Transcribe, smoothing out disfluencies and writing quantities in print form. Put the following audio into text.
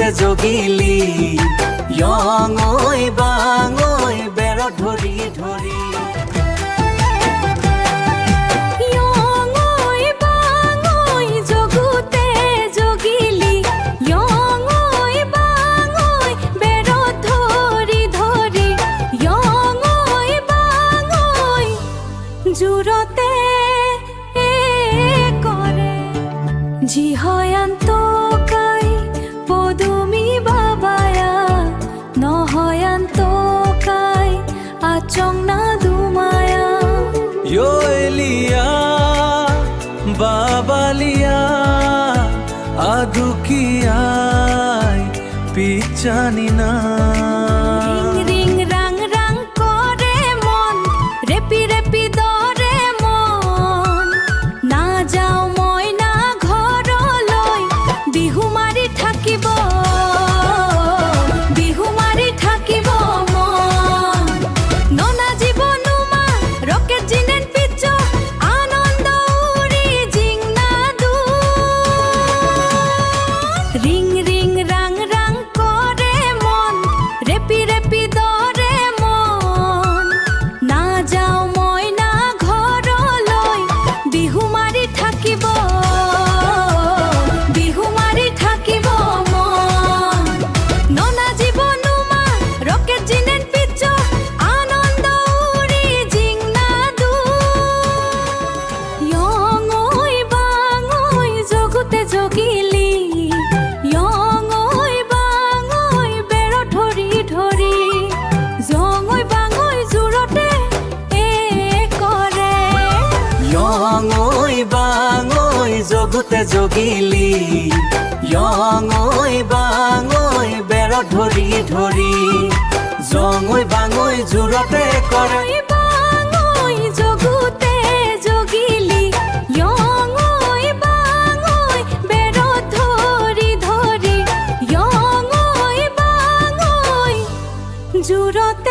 জগতে জগিলি ইয়ঙৈ বাঙৈ বেৰ ধৰি ধৰি জুৰতে কৰে যি হয় আন্তকাই পদুমি বাবায়া নহয় আন্তকাই আচং না দুমায়া ইয়লিয়া বাবালিয়া আদুকিয়াই পিচানি না রিং রাং রাং করে মন রেপি রেপি দরে মন না যাও মইনা ঘৰলৈ বিহু মাৰি থাকিব মন ননা জীবনুমা ৰকেট জিনেন পিচ আনন্দ উৰি জিংনা দু ৰিং ৰিং ৰাং ৰাং কৰে মন ৰেপি ৰেপি দৰে মন না যাও মইনা ঘৰলৈ বিহু মাৰি থাকিব মন ননা জীবনুমা ৰকেট জিনেন পিচ আনন্দ উৰি জিংনা দু ইয়ঙৈ বাঙৈ জগতে জগিলি ইয়ঙৈ বাঙৈ বেৰ ধৰি ধৰি জঙৈ বাঙৈ জোৰতে কৰে ইয়ঙৈ বাঙৈ জগতে জগিলি ইয়ঙৈ বাঙৈ বেৰ ধৰি ধৰি জঙৈ বাঙৈ জোৰতে কৰে বাঙৈ জগতে জগিলি ইয়ঙৈ বাঙৈ বেৰ ধৰি ধৰি ইয়ঙৈ বাঙৈ জোৰতে